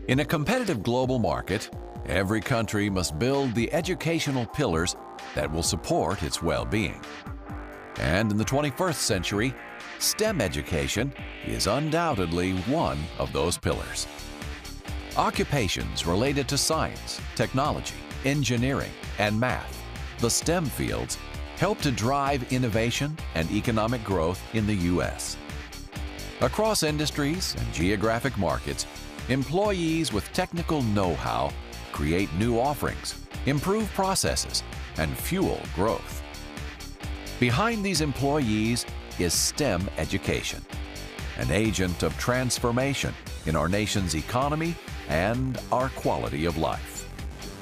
In a competitive global market, every country must build the educational pillars that will support its well-being. And in the 21st century, STEM education is undoubtedly one of those pillars. Occupations related to science, technology, engineering, and math, the STEM fields, help to drive innovation and economic growth in the U.S. Across industries and geographic markets, employees with technical know-how create new offerings, improve processes, and fuel growth. Behind these employees is STEM education, an agent of transformation in our nation's economy and our quality of life.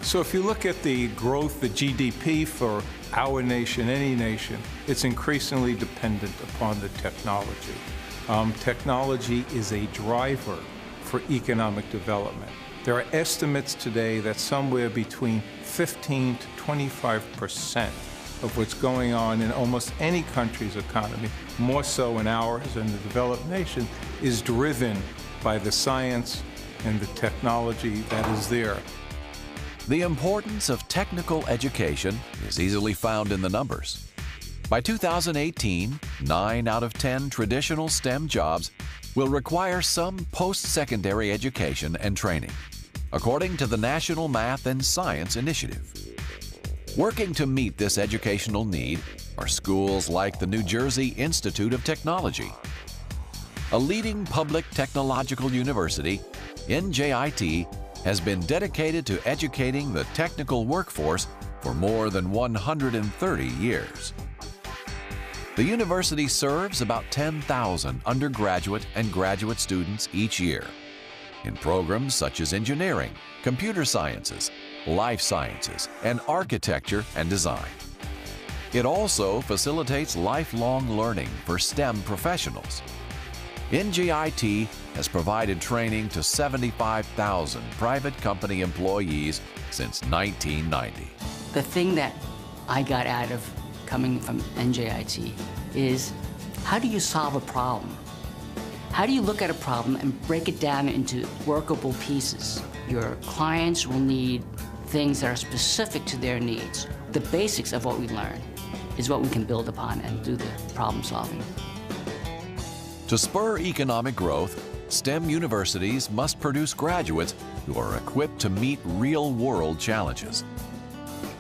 So if you look at the growth, the GDP for our nation, any nation, it's increasingly dependent upon the technology. Technology is a driver for economic development. There are estimates today that somewhere between 15 to 25% of what's going on in almost any country's economy, more so in ours and the developed nation, is driven by the science and the technology that is there. The importance of technical education is easily found in the numbers. By 2018, 9 out of 10 traditional STEM jobs will require some post-secondary education and training, according to the National Math and Science Initiative. Working to meet this educational need are schools like the New Jersey Institute of Technology. A leading public technological university, NJIT has been dedicated to educating the technical workforce for more than 130 years. The university serves about 10,000 undergraduate and graduate students each year in programs such as engineering, computer sciences, life sciences, and architecture and design. It also facilitates lifelong learning for STEM professionals. NJIT has provided training to 75,000 private company employees since 1990. The thing that I got out of coming from NJIT is, how do you solve a problem? How do you look at a problem and break it down into workable pieces? Your clients will need things that are specific to their needs. The basics of what we learn is what we can build upon and do the problem solving. To spur economic growth, STEM universities must produce graduates who are equipped to meet real-world challenges.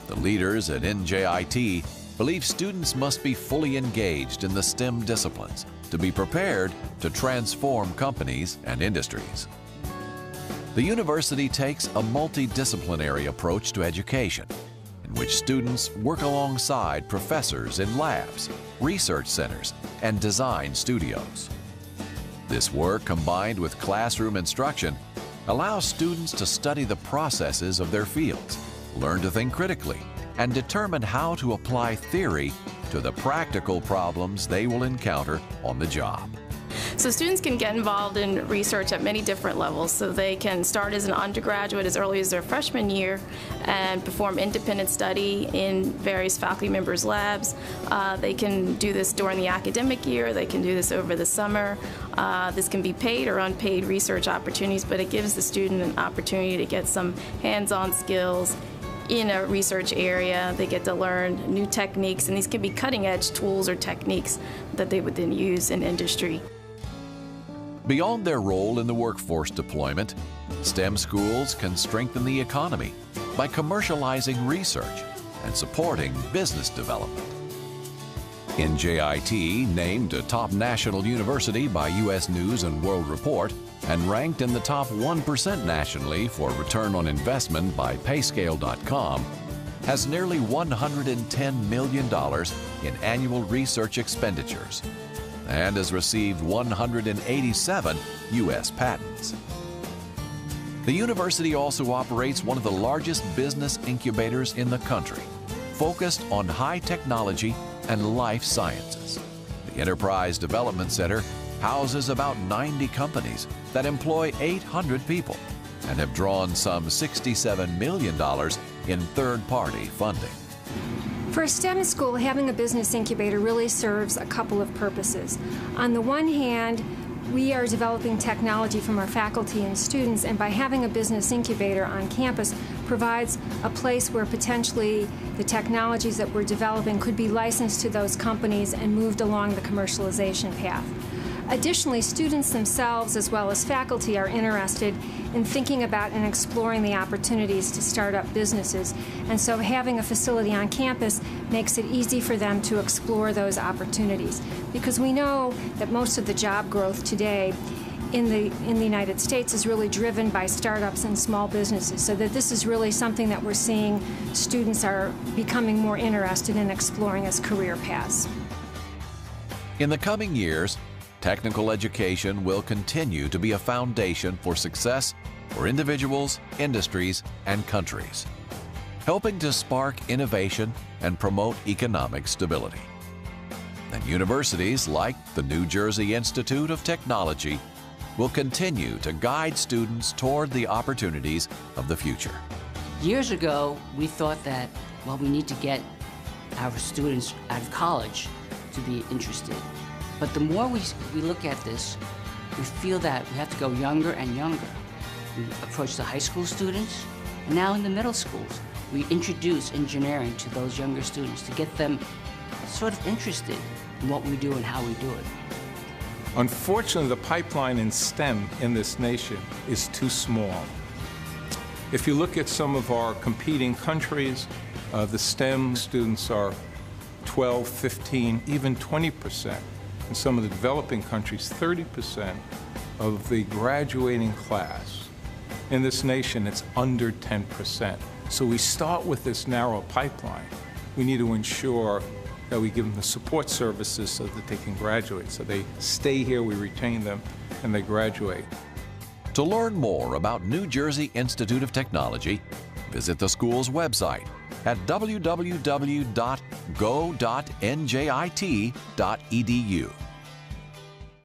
The leaders at NJIT believe students must be fully engaged in the STEM disciplines to be prepared to transform companies and industries. The university takes a multidisciplinary approach to education, in which students work alongside professors in labs, research centers, and design studios. This work, combined with classroom instruction, allows students to study the processes of their fields, learn to think critically, and determine how to apply theory to the practical problems they will encounter on the job. So students can get involved in research at many different levels. So they can start as an undergraduate as early as their freshman year and perform independent study in various faculty members' labs. They can do this during the academic year. They can do this over the summer. This can be paid or unpaid research opportunities, but it gives the student an opportunity to get some hands-on skills in a research area. They get to learn new techniques, and these can be cutting-edge tools or techniques that they would then use in industry. Beyond their role in the workforce deployment, STEM schools can strengthen the economy by commercializing research and supporting business development. NJIT, named a top national university by U.S. News and World Report and ranked in the top 1% nationally for return on investment by Payscale.com, has nearly $110 million in annual research expenditures and has received 187 U.S. patents. The university also operates one of the largest business incubators in the country, focused on high technology and life sciences. The Enterprise Development Center houses about 90 companies that employ 800 people and have drawn some $67 million in third-party funding. For a STEM school, having a business incubator really serves a couple of purposes. On the one hand, We are developing technology from our faculty and students, and by having a business incubator on campus provides a place where potentially the technologies that we're developing could be licensed to those companies and moved along the commercialization path. Additionally, students themselves as well as faculty are interested in thinking about and exploring the opportunities to start up businesses. And so having a facility on campus makes it easy for them to explore those opportunities. Because we know that most of the job growth today in the United States is really driven by startups and small businesses. So that this is really something that we're seeing students are becoming more interested in exploring as career paths. In the coming years, technical education will continue to be a foundation for success for individuals, industries, and countries, helping to spark innovation and promote economic stability. And universities like the New Jersey Institute of Technology will continue to guide students toward the opportunities of the future. Years ago, we thought that, well, we need to get our students out of college to be interested. But the more we look at this, we feel that we have to go younger and younger. We approach the high school students, and now in the middle schools, we introduce engineering to those younger students to get them sort of interested in what we do and how we do it. Unfortunately, the pipeline in STEM in this nation is too small. If you look at some of our competing countries, the STEM students are 12, 15, even 20%. In some of the developing countries, 30% of the graduating class. In this nation, it's under 10%. So we start with this narrow pipeline. We need to ensure that we give them the support services so that they can graduate. So they stay here, we retain them, and they graduate. To learn more about New Jersey Institute of Technology, visit the school's website at www.go.njit.edu.